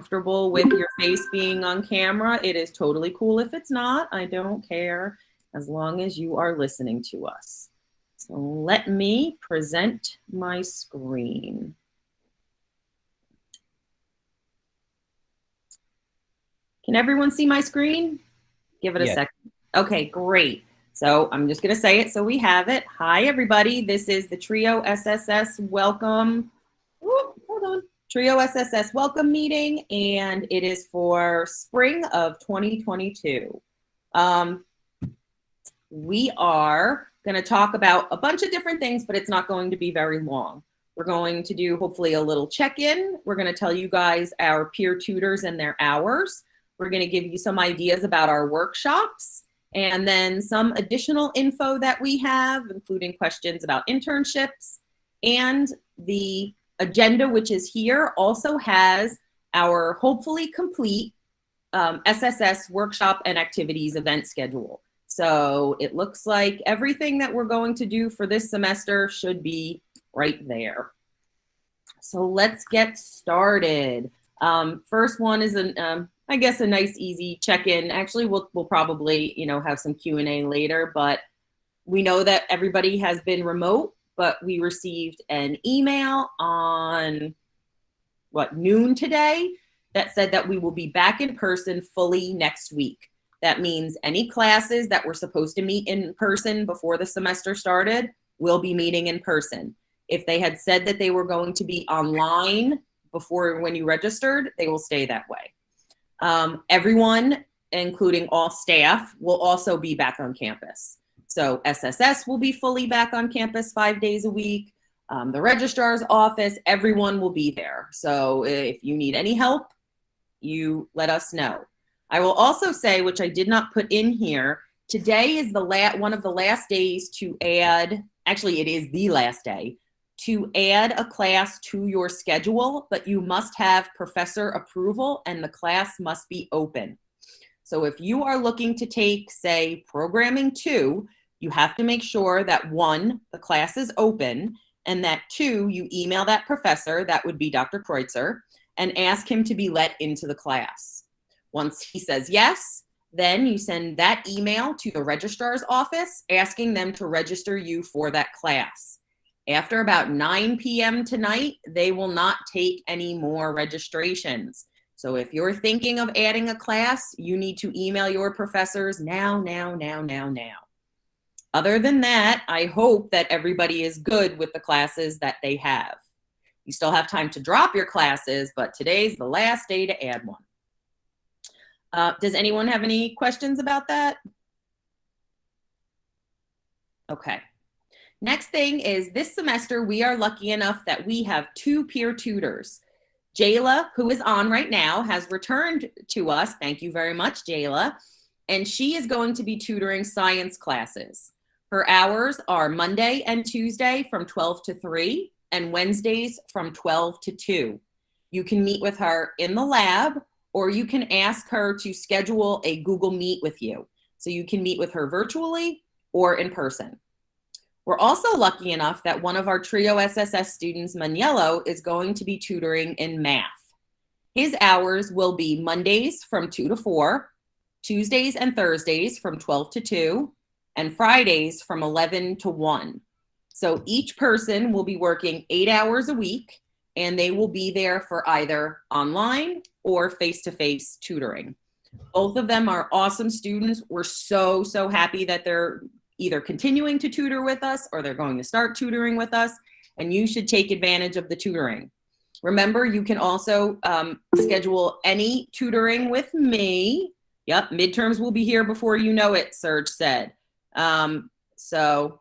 comfortable with your face being on camera. It is totally cool if it's not. I don't care, as long as you are listening to us. So let me present my screen. Can everyone see my screen? Give it a second. Okay, great. So I'm just going to say it so we have it. Hi, everybody. This is the Trio SSS welcome. Hold on. Trio SSS welcome meeting, and it is for spring of 2022. We are going to talk about a bunch of different things, but it's not going to be very long. We're going to do hopefully a little check-in. We're going to tell you guys our peer tutors and their hours. We're going to give you some ideas about our workshops, and then some additional info that we have, including questions about internships. And the agenda, which is here, also has our hopefully complete SSS workshop and activities event schedule. So it looks like everything that we're going to do for this semester should be right there. So let's get started. First one is I guess a nice, easy check-in. Actually, we'll probably, have some Q&A later, but we know that everybody has been remote, but we received an email on, noon today that said that we will be back in person fully next week. That means any classes that were supposed to meet in person before the semester started will be meeting in person. If they had said that they were going to be online before when you registered, they will stay that way. Everyone, including all staff, will also be back on campus. So SSS will be fully back on campus 5 days a week. The registrar's office, everyone will be there. So if you need any help, you let us know. I will also say, which I did not put in here, today is one of the last days to add, actually it is the last day, to add a class to your schedule, but you must have professor approval and the class must be open. So if you are looking to take, say, Programming 2, you have to make sure that 1, the class is open, and that 2, you email that professor, that would be Dr. Kreutzer, and ask him to be let into the class. Once he says yes, then you send that email to the registrar's office asking them to register you for that class. After about 9 p.m. tonight, they will not take any more registrations. So if you're thinking of adding a class, you need to email your professors now. Other than that, I hope that everybody is good with the classes that they have. You still have time to drop your classes, but today's the last day to add one. Does anyone have any questions about that? Okay. Next thing is this semester, we are lucky enough that we have 2 peer tutors. Jayla, who is on right now, has returned to us. Thank you very much, Jayla. And she is going to be tutoring science classes. Her hours are Monday and Tuesday from 12 to 3 and Wednesdays from 12 to 2. You can meet with her in the lab, or you can ask her to schedule a Google Meet with you. So you can meet with her virtually or in person. We're also lucky enough that one of our Trio SSS students, Maniello, is going to be tutoring in math. His hours will be Mondays from 2 to 4, Tuesdays and Thursdays from 12 to 2, and Fridays from 11 to 1. So each person will be working 8 hours a week, and they will be there for either online or face-to-face tutoring. Both of them are awesome students. We're so happy that they're either continuing to tutor with us or they're going to start tutoring with us, and you should take advantage of the tutoring. Remember, you can also schedule any tutoring with me. Yep, midterms will be here before you know it, Serge said. So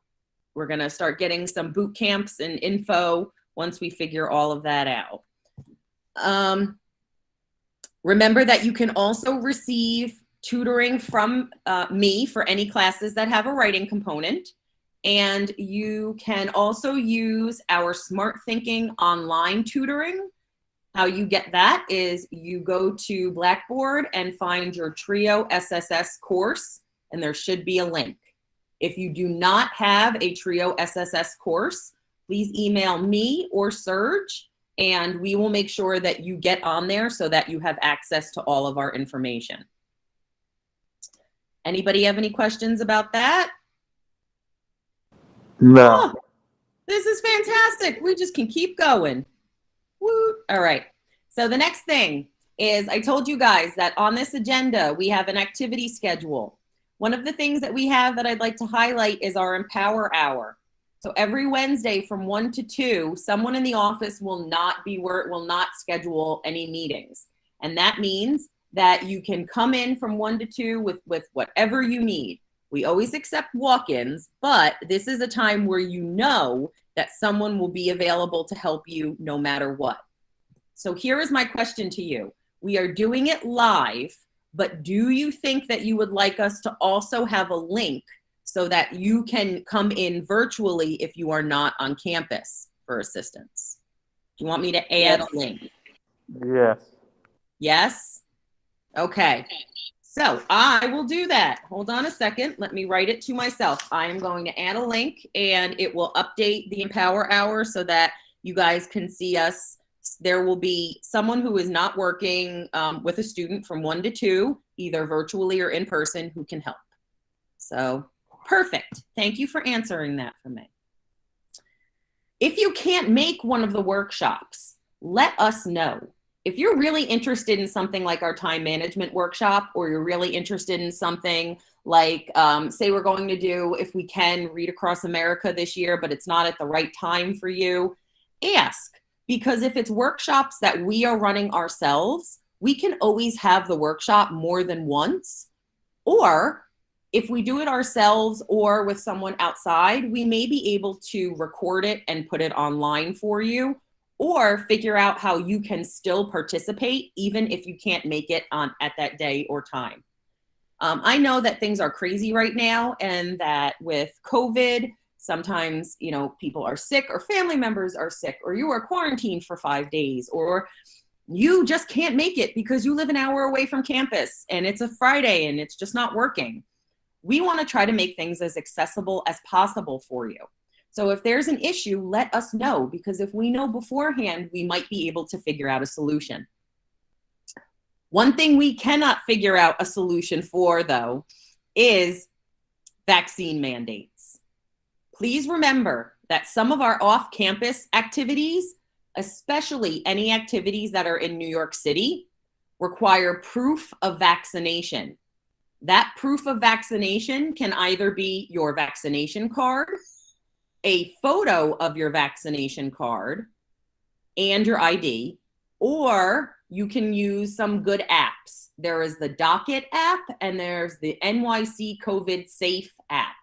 we're gonna start getting some boot camps and info once we figure all of that out. Remember that you can also receive tutoring from me for any classes that have a writing component. And you can also use our Smart Thinking online tutoring. How you get that is you go to Blackboard and find your Trio SSS course, and there should be a link. If you do not have a Trio SSS course, please email me or Serge, and we will make sure that you get on there so that you have access to all of our information. Anybody have any questions about that? No. Oh, this is fantastic. We just can keep going. Woo. All right. So the next thing is, I told you guys that on this agenda, we have an activity schedule. One of the things that we have that I'd like to highlight is our Empower Hour. So every Wednesday from 1 to 2, someone in the office will not schedule any meetings. And that means that you can come in from 1 to 2 with whatever you need. We always accept walk-ins, but this is a time where you know that someone will be available to help you no matter what. So here is my question to you. We are doing it live, but do you think that you would like us to also have a link so that you can come in virtually if you are not on campus for assistance? Do you want me to add a link? Yes. Yes? Okay. So I will do that. Hold on a second. Let me write it to myself. I am going to add a link, and it will update the Empower Hour so that you guys can see us. There will be someone who is not working with a student from 1 to 2, either virtually or in person, who can help. So perfect. Thank you for answering that for me. If you can't make one of the workshops, let us know. If you're really interested in something like our time management workshop, or you're really interested in something like, say we're going to do, if we can, Read Across America this year, but it's not at the right time for you, ask. Because if it's workshops that we are running ourselves, we can always have the workshop more than once. Or if we do it ourselves or with someone outside, we may be able to record it and put it online for you, or figure out how you can still participate even if you can't make it at that day or time. I know that things are crazy right now, and that with COVID, sometimes, you know, people are sick, or family members are sick, or you are quarantined for 5 days, or you just can't make it because you live an hour away from campus and it's a Friday and it's just not working. We want to try to make things as accessible as possible for you. So if there's an issue, let us know, because if we know beforehand, we might be able to figure out a solution. One thing we cannot figure out a solution for, though, is vaccine mandates. Please remember that some of our off-campus activities, especially any activities that are in New York City, require proof of vaccination. That proof of vaccination can either be your vaccination card, a photo of your vaccination card and your ID, or you can use some good apps. There is the Docket app and there's the NYC COVID Safe app.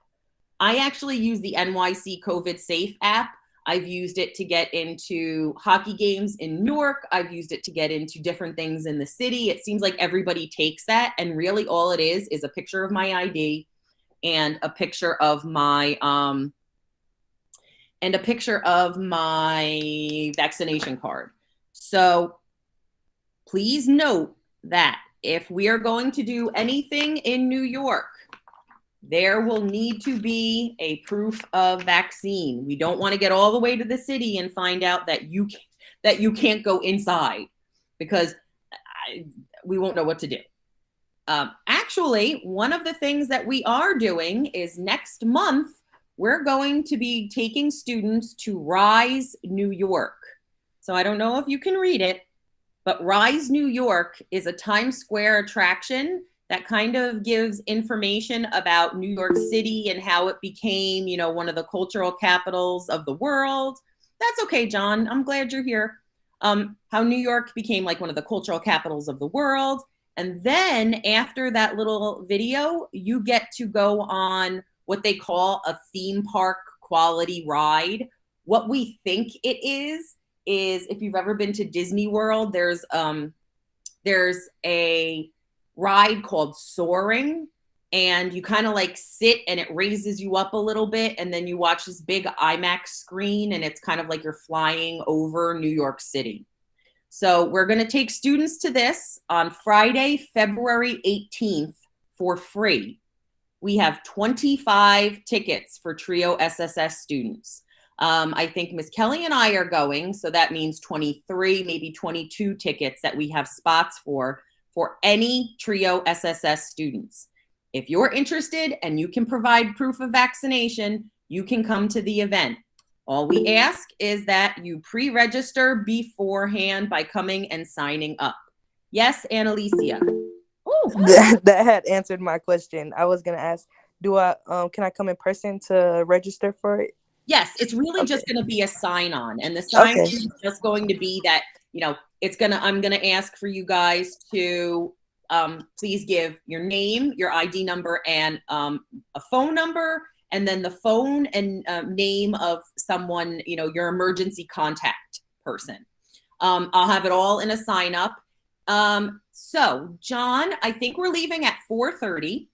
I actually use the NYC COVID Safe app. I've used it to get into hockey games in Newark. I've used it to get into different things in the city. It seems like everybody takes that, and really all it is a picture of my ID and a picture of my vaccination card. So please note that if we are going to do anything in New York, there will need to be a proof of vaccine. We don't want to get all the way to the city and find out that you can't go inside, because we won't know what to do. Actually, one of the things that we are doing is next month, we're going to be taking students to Rise New York. So I don't know if you can read it, but Rise New York is a Times Square attraction that kind of gives information about New York City and how it became, you know, one of the cultural capitals of the world. That's okay, John. I'm glad you're here. How New York became like one of the cultural capitals of the world. And then after that little video, you get to go on what they call a theme park quality ride. What we think it is if you've ever been to Disney World, there's a ride called Soaring, and you kind of like sit and it raises you up a little bit, and then you watch this big IMAX screen, and it's kind of like you're flying over New York City. So we're going to take students to this on Friday, February 18th for free. We have 25 tickets for TRIO SSS students. I think Miss Kelly and I are going, so that means 23, maybe 22 tickets that we have spots for any TRIO SSS students. If you're interested and you can provide proof of vaccination, you can come to the event. All we ask is that you pre-register beforehand by coming and signing up. Yes, Annalicia. That had answered my question. I was gonna ask, can I come in person to register for it? Yes, it's really just going to be a sign-on, and the sign-on is just going to be that, I'm going to ask for you guys to please give your name, your ID number, and a phone number, and then the phone and name of someone, your emergency contact person. I'll have it all in a sign-up. So, John, I think we're leaving at 4:30,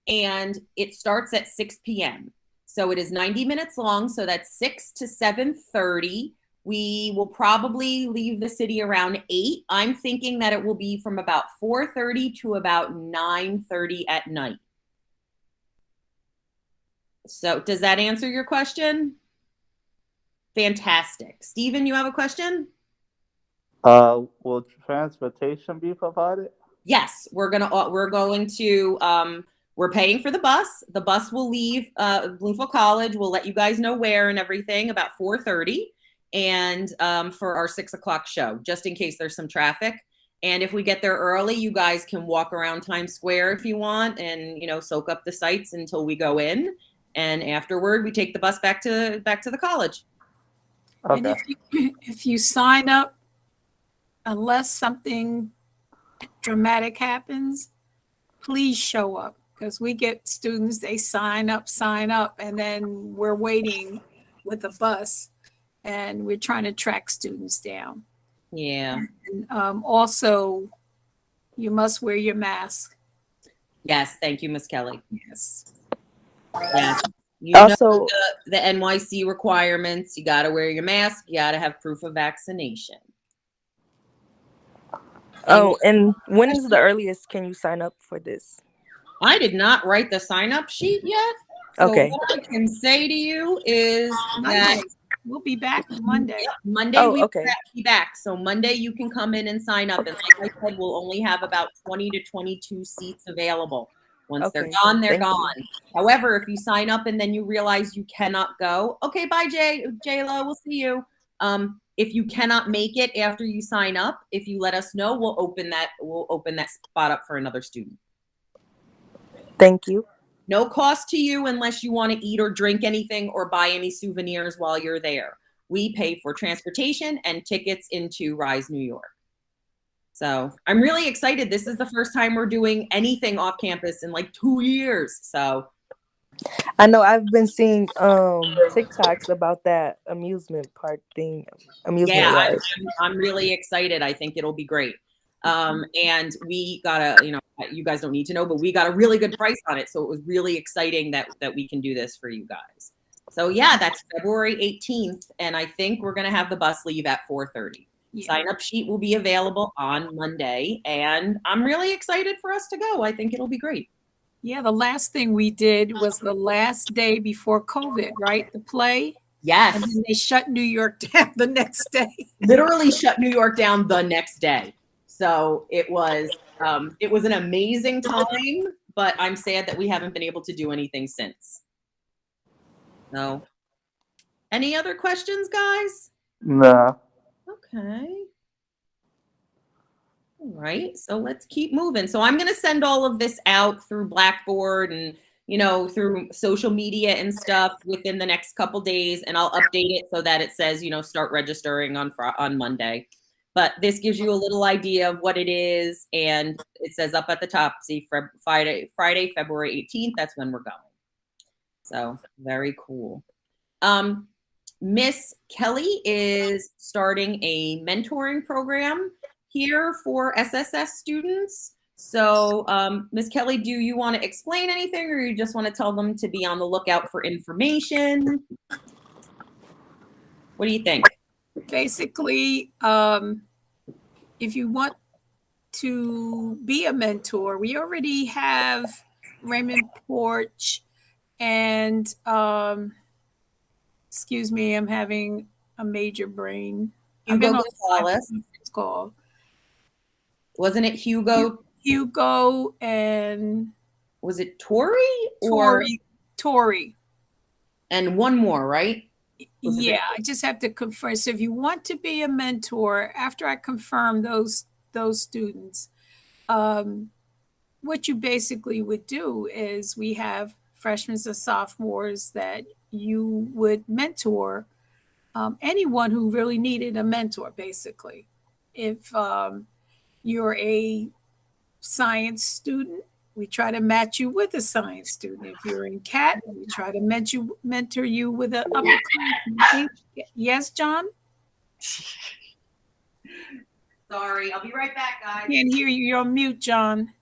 and it starts at 6 p.m. So it is 90 minutes long, so that's 6 to 7:30. We will probably leave the city around 8. I'm thinking that it will be from about 4:30 to about 9:30 at night. So does that answer your question? Fantastic. Stephen, you have a question? Will transportation be provided? Yes, we're paying for the bus. The bus will leave Bloomfield College. We'll let you guys know where and everything about 4:30, and for our 6 o'clock show, just in case there's some traffic. And if we get there early, you guys can walk around Times Square if you want, and soak up the sights until we go in. And afterward, we take the bus back to the college. Okay. And if you sign up, unless something dramatic happens, please show up, because we get students, they sign up, and then we're waiting with a bus, and we're trying to track students down. Yeah. And also, you must wear your mask. Yes, thank you, Miss Kelly. Yes. Yeah. Also, the NYC requirements. You got to wear your mask. You got to have proof of vaccination. Oh, and when is the earliest can you sign up for this? I did not write the sign-up sheet yet. So okay. What I can say to you is Monday. That we'll be back Monday. Yep, Monday we will be back. So Monday you can come in and sign up. And like I said, we'll only have about 20 to 22 seats available. Once they're gone, they're gone. However, if you sign up and then you realize you cannot go, okay, bye, J-Lo, we'll see you. If you cannot make it after you sign up, if you let us know, we'll open that spot up for another student. Thank you. No cost to you unless you want to eat or drink anything or buy any souvenirs while you're there. We pay for transportation and tickets into Rise, New York. So I'm really excited. This is the first time we're doing anything off campus in like 2 years. So I know I've been seeing TikToks about that amusement park thing. Yeah, I'm really excited. I think it'll be great. And we got you guys don't need to know, but we got a really good price on it. So it was really exciting that we can do this for you guys. So yeah, that's February 18th. And I think we're going to have the bus leave at 4:30. Yeah. Sign-up sheet will be available on Monday. And I'm really excited for us to go. I think it'll be great. Yeah, the last thing we did was the last day before COVID, right? The play. Yes. And then they shut New York down the next day. Literally shut New York down the next day. So it was an amazing time, but I'm sad that we haven't been able to do anything since. No. Any other questions, guys? No. Okay. All right. So let's keep moving. So I'm going to send all of this out through Blackboard and, through social media and stuff within the next couple days, and I'll update it so that it says, start registering on Monday. But this gives you a little idea of what it is, and it says up at the top, see, Friday, February 18th, that's when we're going. So very cool. Miss Kelly is starting a mentoring program here for SSS students. So Miss Kelly, do you want to explain anything, or you just want to tell them to be on the lookout for information? What do you think? Basically, if you want to be a mentor, we already have Raymond Porch and Excuse me, I'm having a major brain. Hugo Gonzalez. It's called Wasn't it Hugo? Hugo and Was it Tori or Tori? And one more, right? Yeah, I just have to confirm. So if you want to be a mentor, after I confirm those students, what you basically would do is we have freshmen and sophomores that you would mentor, anyone who really needed a mentor, basically. If you're a science student, we try to match you with a science student. If you're in CAT, we try to mentor you with an upperclassman. Yes, John? Sorry, I'll be right back, guys. Can't hear you. You're on mute, John.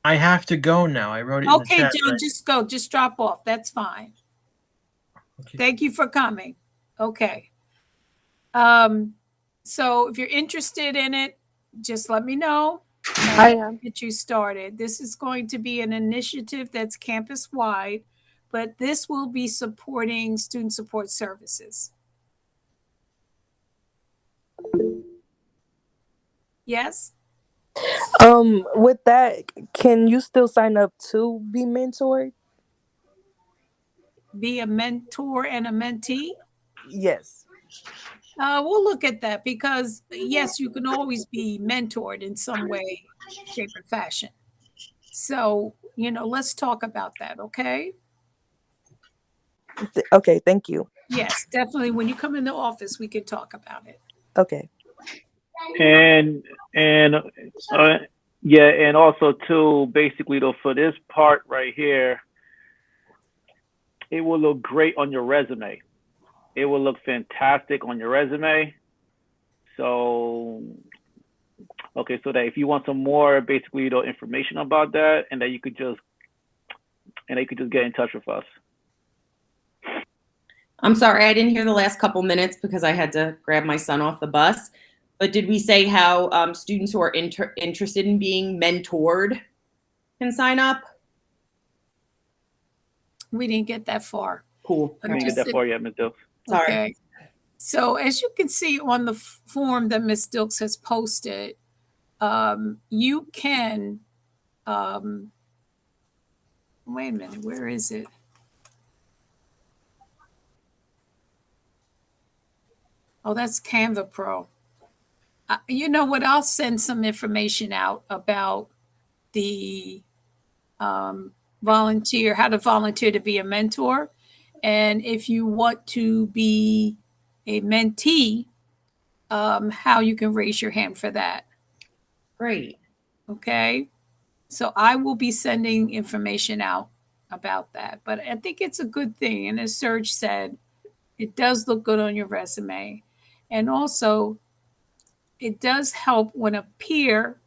I have to go now. I wrote it in the Okay, chat. John, just go. Just drop off. That's fine. Okay. Thank you for coming. Okay. So if you're interested in it, just let me know. I am. Get you started. This is going to be an initiative that's campus wide, but this will be supporting student support services. Yes? With that, can you still sign up to be mentored? Be a mentor and a mentee? Yes. We'll look at that because, yes, you can always be mentored in some way, shape, or fashion. So, let's talk about that, okay? Okay, thank you. Yes, definitely. When you come in the office, we can talk about it. Okay. And yeah, and also too, basically though, for this part right here, it will look great on your resume. It will look fantastic on your resume. So, okay, so that if you want some more, basically, information about that, and that you could just get in touch with us. I'm sorry, I didn't hear the last couple minutes because I had to grab my son off the bus. But did we say how students who are interested in being mentored can sign up? We didn't get that far. Cool. I didn't get that far yet, Ms. Dilks. Sorry. Okay. So as you can see on the form that Ms. Dilks has posted, you can, wait a minute, where is it? Oh, that's Canva Pro. You know what? I'll send some information out about the how to volunteer to be a mentor. And if you want to be a mentee, how you can raise your hand for that. Great. Okay. So I will be sending information out about that. But I think it's a good thing. And as Serge said, it does look good on your resume. And also, it does help when a peer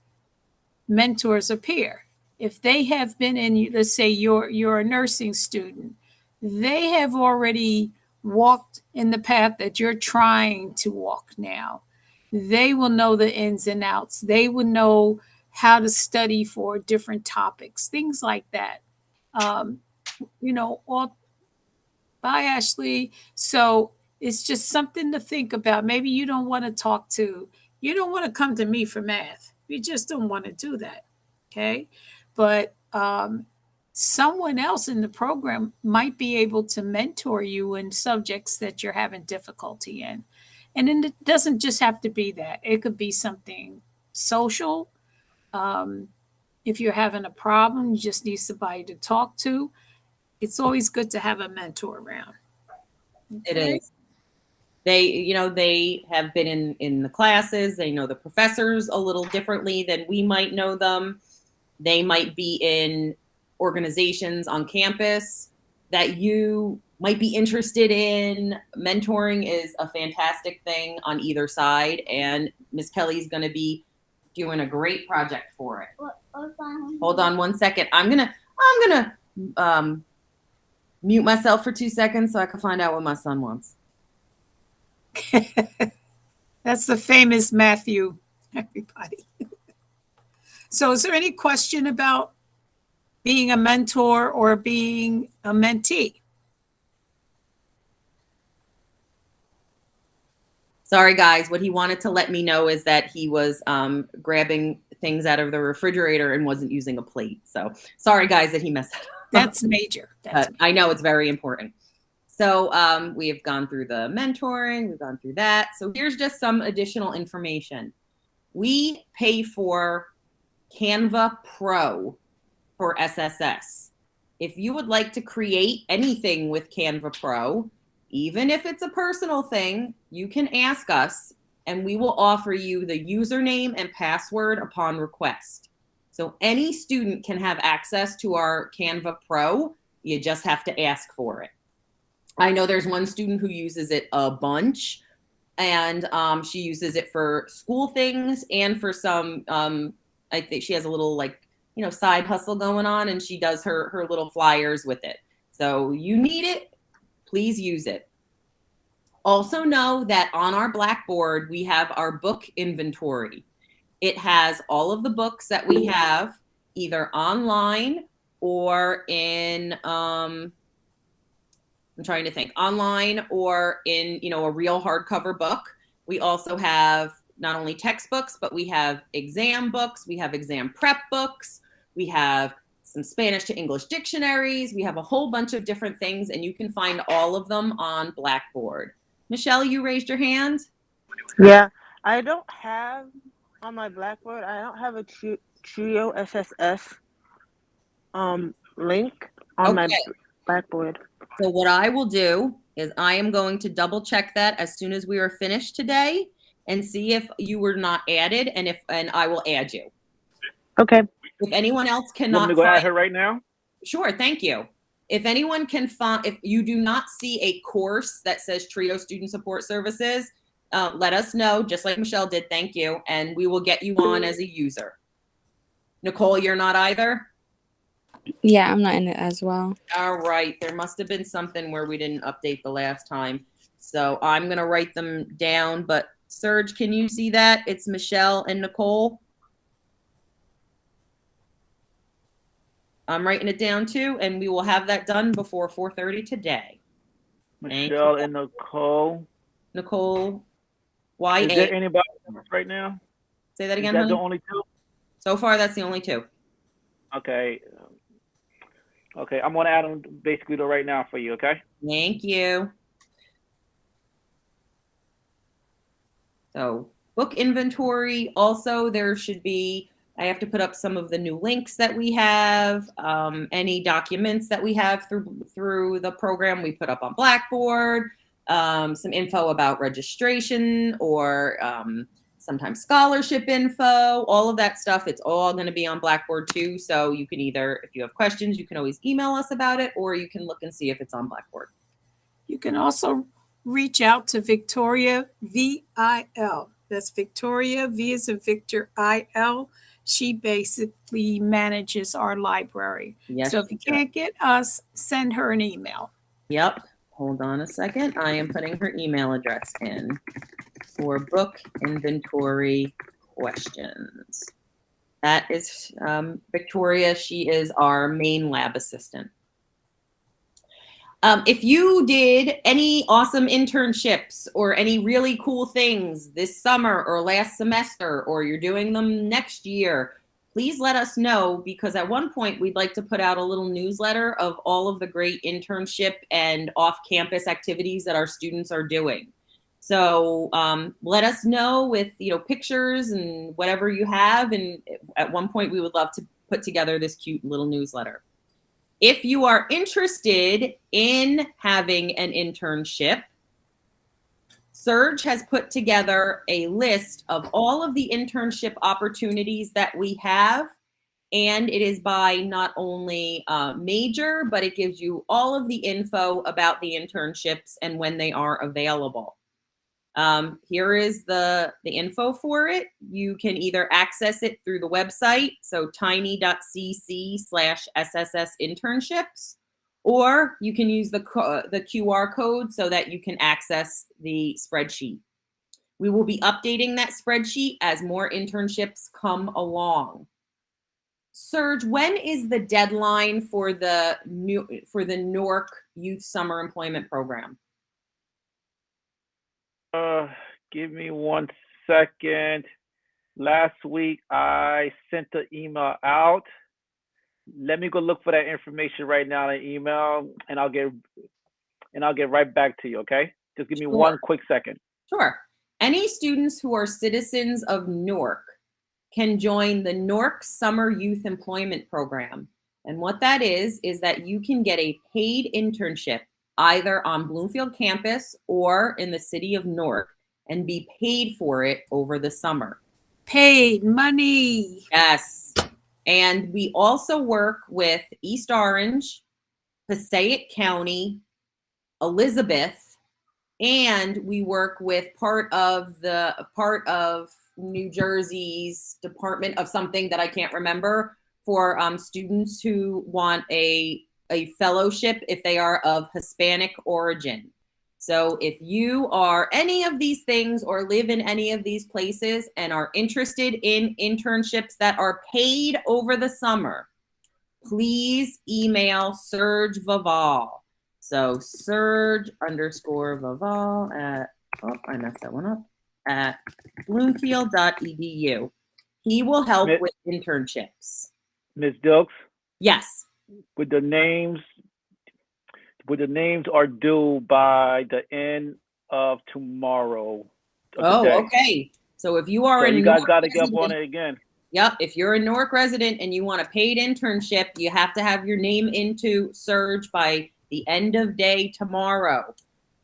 mentors a peer. If they have been in, let's say you're a nursing student, they have already walked in the path that you're trying to walk now. They will know the ins and outs. They will know how to study for different topics, things like that. All bye, Ashley. So it's just something to think about. Maybe you don't want to come to me for math. You just don't want to do that. Okay. But someone else in the program might be able to mentor you in subjects that you're having difficulty in. And then it doesn't just have to be that. It could be something social. If you're having a problem, you just need somebody to talk to. It's always good to have a mentor around. Okay? It is. They have been in the classes. They know the professors a little differently than we might know them. They might be in organizations on campus that you might be interested in. Mentoring is a fantastic thing on either side, and Ms. Kelly's going to be doing a great project for it. Hold on 1 second. I'm gonna mute myself for 2 seconds so I can find out what my son wants. That's the famous Matthew, everybody. So is there any question about being a mentor or being a mentee? Sorry, guys. What he wanted to let me know is that he was grabbing things out of the refrigerator and wasn't using a plate. So sorry, guys, that he messed that up. That's major. That's I know it's very important. So we have gone through the mentoring. We've gone through that. So here's just some additional information. We pay for Canva Pro for SSS. If you would like to create anything with Canva Pro, even if it's a personal thing, you can ask us and we will offer you the username and password upon request. So any student can have access to our Canva Pro. You just have to ask for it. I know there's one student who uses it a bunch, and she uses it for school things and for some, I think she has a little side hustle going on, and she does her little flyers with it. So you need it, please use it. Also know that on our Blackboard, we have our book inventory. It has all of the books that we have either online or in, I'm trying to think, online or in, a real hardcover book. We also have not only textbooks, but we have exam books, we have exam prep books, we have some Spanish to English dictionaries, we have a whole bunch of different things, and you can find all of them on Blackboard. Michelle, you raised your hand? Yeah, I don't have on my Blackboard, I don't have a Trio SSS link on my Blackboard. So what I will do is I am going to double check that as soon as we are finished today and see if you were not added, and I will add you. Okay. If anyone else You want cannot me to go find, at her right now? sure, thank you. If anyone can find, if you do not see a course that says Trio Student Support Services, let us know, just like Michelle did, thank you, and we will get you on as a user. Nicole, you're not either? Yeah, I'm not in it as well. All right, there must have been something where we didn't update the last time. So I'm gonna write them down, but Serge, can you see that? It's Michelle and Nicole. I'm writing it down too, and we will have that done before 4:30 today. Michelle and Nicole. Nicole, Y-A. Is there anybody else right now? Say that again, Is that honey? the only two? So far, that's the only two. Okay. Okay, I'm gonna add them basically right now for you, okay? Thank you. So book inventory, also there should be, I have to put up some of the new links that we have, any documents that we have through the program we put up on Blackboard, some info about registration or sometimes scholarship info, all of that stuff. It's all going to be on Blackboard too. So you can either, if you have questions, you can always email us about it, or you can look and see if it's on Blackboard. You can also reach out to Victoria VIL. That's Victoria V as in Victor IL. She basically manages our library. Yes, so if you can't get us, send her an email. Yep. Hold on a second. I am putting her email address in for book inventory questions. That is Victoria. She is our main lab assistant. If you did any awesome internships or any really cool things this summer or last semester, or you're doing them next year, please let us know, because at one point we'd like to put out a little newsletter of all of the great internship and off-campus activities that our students are doing. So let us know with pictures and whatever you have, and at one point we would love to put together this cute little newsletter. If you are interested in having an internship, Serge has put together a list of all of the internship opportunities that we have, and it is by not only major, but it gives you all of the info about the internships and when they are available. Here is the info for it. You can either access it through the website, so tiny.cc/SSS internships, or you can use the QR code so that you can access the spreadsheet. We will be updating that spreadsheet as more internships come along. Serge, when is the deadline for the NORC Youth Summer Employment Program? Give me 1 second. Last week I sent the email out. Let me go look for that information right now in the email, and I'll get right back to you. Okay? Just give me Sure. 1 quick second. Sure. Any students who are citizens of Newark can join the Newark Summer Youth Employment Program. And what that is that you can get a paid internship either on Bloomfield campus or in the city of Newark and be paid for it over the summer. Paid money. Yes. And we also work with East Orange, Passaic County, Elizabeth, and we work with part of New Jersey's Department of something that I can't remember for students who want a fellowship if they are of Hispanic origin. So if you are any of these things or live in any of these places and are interested in internships that are paid over the summer, please email Serge Vaval. So Serge_Vaval at, I messed that one up, at bloomfield.edu. He will help with internships. Ms. Dilks? Yes. With the names are due by the end of tomorrow. Okay. So if you are you guys got to get up on it again. Yep. If you're a Newark resident and you want a paid internship, you have to have your name into Surge by the end of day tomorrow.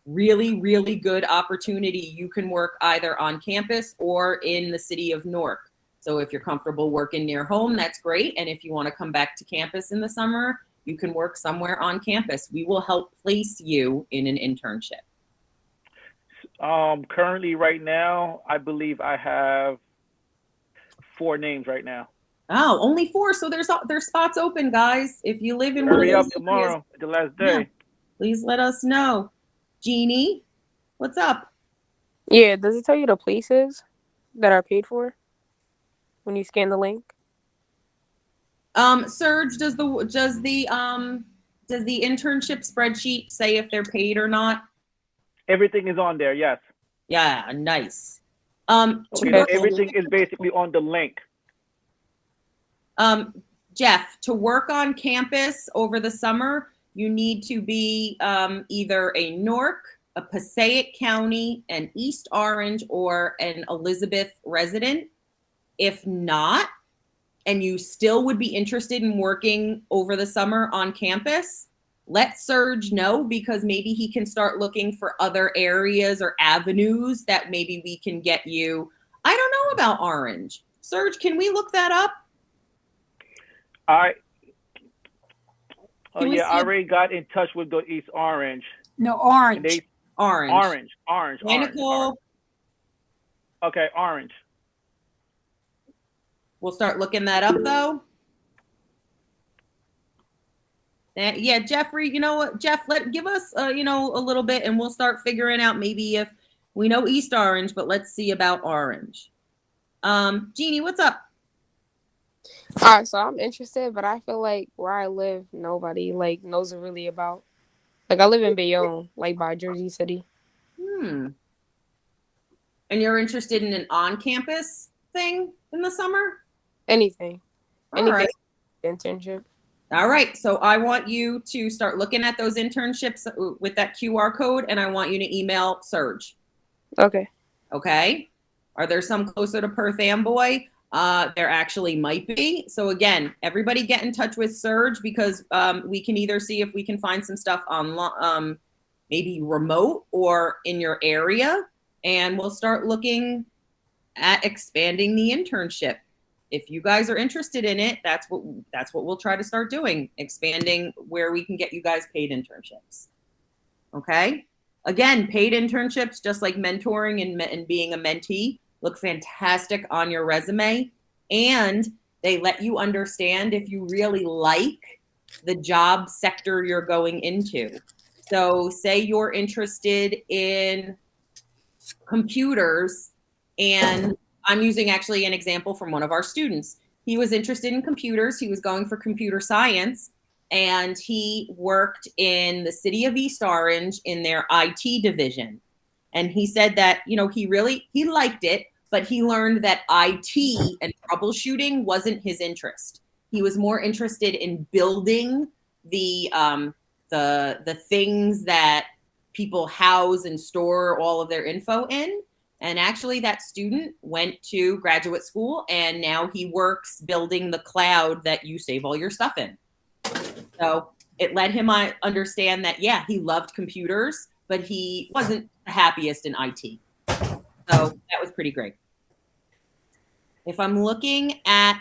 Really, really good opportunity. You can work either on campus or in the city of Newark. So if you're comfortable working near home, that's great. And if you want to come back to campus in the summer, you can work somewhere on campus. We will help place you in an internship. Currently right now, I believe I have 4 names right now. Oh, only 4. So there's spots open, guys. If you live in Hurry up tomorrow, the last day. Yeah, please let us know. Jeannie, what's up? Yeah, does it tell you the places that are paid for when you scan the link? Serge, does the internship spreadsheet say if they're paid or not? Everything is on there, yes. Yeah, nice. Everything is basically on the link. Jeff, to work on campus over the summer, you need to be either a Newark, a Passaic County, an East Orange, or an Elizabeth resident. If not, and you still would be interested in working over the summer on campus, let Serge know, because maybe he can start looking for other areas or avenues that maybe we can get you. I don't know about Orange. Serge, can we look that up? I already got in touch with the East Orange. No, Orange. Orange. Orange. Okay, Orange. We'll start looking that up, though. Yeah, Jeffrey, you know what? Jeff, give us, a little bit, and we'll start figuring out maybe if we know East Orange, but let's see about Orange. Jeannie, what's up? All right, so I'm interested, but I feel like where I live, nobody knows really about. I live in Bayonne, by Jersey City. And you're interested in an on-campus thing in the summer? Anything. All right. Internship. All right. So I want you to start looking at those internships with that QR code, and I want you to email Serge. Okay. Okay. Are there some closer to Perth Amboy? There actually might be. So again, everybody get in touch with Serge, because we can either see if we can find some stuff on maybe remote or in your area, and we'll start looking at expanding the internship. If you guys are interested in it, that's what we'll try to start doing, expanding where we can get you guys paid internships. Okay. Again, paid internships, just like mentoring and being a mentee, look fantastic on your resume, and they let you understand if you really like the job sector you're going into. So say you're interested in computers, and I'm using actually an example from one of our students. He was interested in computers. He was going for computer science, and he worked in the city of East Orange in their IT division. And he said that, you know, he liked it, but he learned that IT and troubleshooting wasn't his interest. He was more interested in building the things that people house and store all of their info in. And actually that student went to graduate school and now he works building the cloud that you save all your stuff in. So it let him understand that, yeah, he loved computers, but he wasn't the happiest in IT. So that was pretty great. If I'm looking at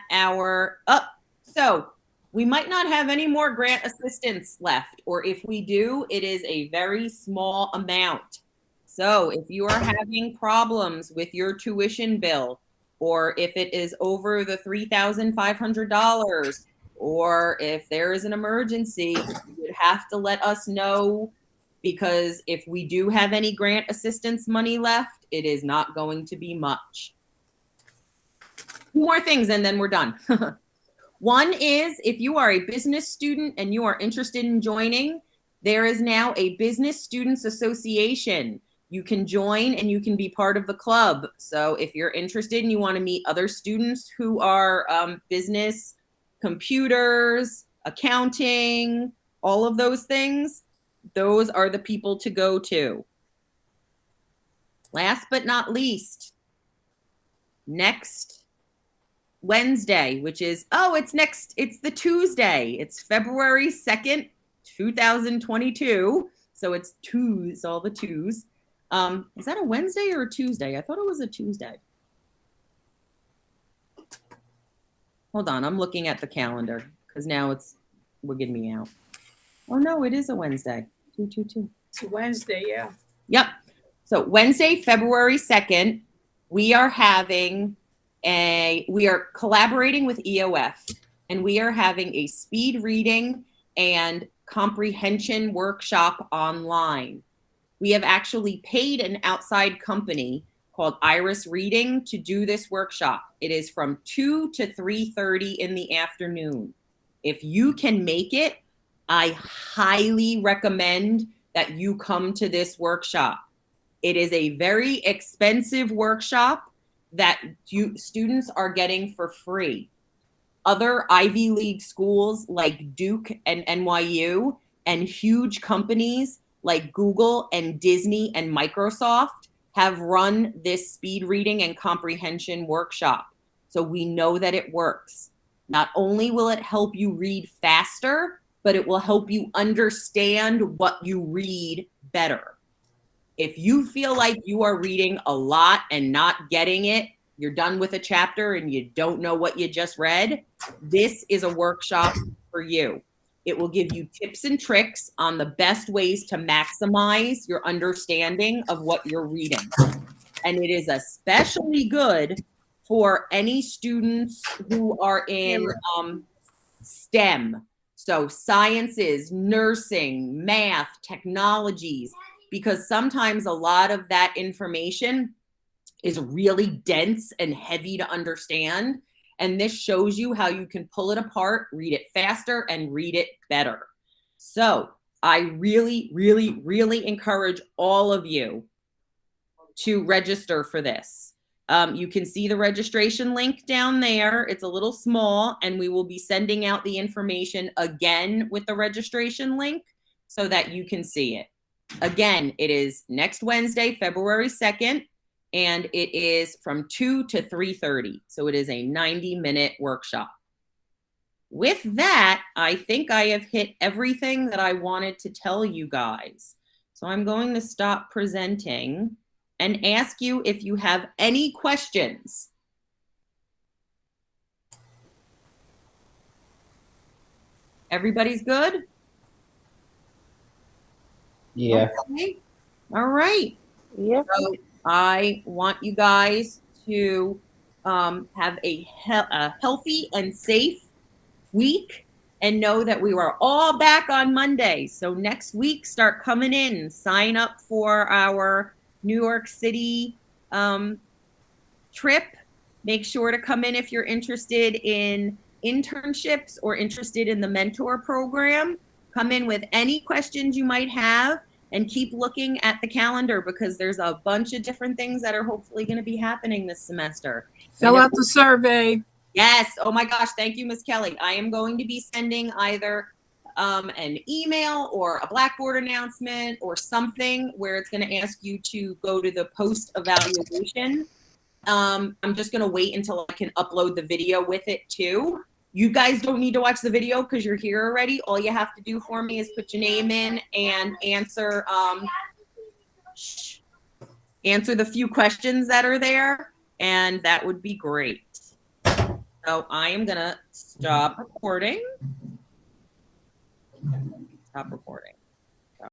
so we might not have any more grant assistance left, or if we do, it is a very small amount. So if you are having problems with your tuition bill, or if it is over the $3,500, or if there is an emergency, you would have to let us know, because if we do have any grant assistance money left, it is not going to be much. Two more things and then we're done. One is, if you are a business student and you are interested in joining, there is now a Business Students Association. You can join and you can be part of the club. So if you're interested and you want to meet other students who are business, computers, accounting, all of those things, those are the people to go to. Last but not least, next Wednesday, which is, it's the Tuesday. It's February 2nd, 2022. So it's all the twos. Is that a Wednesday or a Tuesday? I thought it was a Tuesday. Hold on, I'm looking at the calendar because now it's wigging me out. Oh no, it is a Wednesday. 222. It's Wednesday, yeah. Yep. So Wednesday, February 2nd, we are collaborating with EOF, and we are having a speed reading and comprehension workshop online. We have actually paid an outside company called Iris Reading to do this workshop. It is from 2 to 3:30 in the afternoon. If you can make it, I highly recommend that you come to this workshop. It is a very expensive workshop that students are getting for free. Other Ivy League schools like Duke and NYU and huge companies like Google and Disney and Microsoft have run this speed reading and comprehension workshop. So we know that it works. Not only will it help you read faster, but it will help you understand what you read better. If you feel like you are reading a lot and not getting it, you're done with a chapter and you don't know what you just read, this is a workshop for you. It will give you tips and tricks on the best ways to maximize your understanding of what you're reading. And it is especially good for any students who are in STEM. So sciences, nursing, math, technologies, because sometimes a lot of that information is really dense and heavy to understand. And this shows you how you can pull it apart, read it faster, and read it better. So I really, really, really encourage all of you to register for this. You can see the registration link down there. It's a little small, and we will be sending out the information again with the registration link so that you can see it. Again, it is next Wednesday, February 2nd. And it is from 2 to 3:30. So it is a 90-minute workshop. With that, I think I have hit everything that I wanted to tell you guys. So I'm going to stop presenting and ask you if you have any questions. Everybody's good? Yeah. Okay. All right. Yep. So I want you guys to have a healthy and safe week, and know that we are all back on Monday. So next week, start coming in, sign up for our New York City trip. Make sure to come in if you're interested in internships or interested in the mentor program. Come in with any questions you might have. and keep looking at the calendar because there's a bunch of different things that are hopefully going to be happening this semester. Fill out the survey. Yes. Oh my gosh. Thank you, Miss Kelly. I am going to be sending either an email or a Blackboard announcement or something where it's going to ask you to go to the post evaluation. I'm just going to wait until I can upload the video with it too. You guys don't need to watch the video because you're here already. All you have to do for me is put your name in and answer the few questions that are there, and that would be great. So I am gonna stop recording. Stop recording.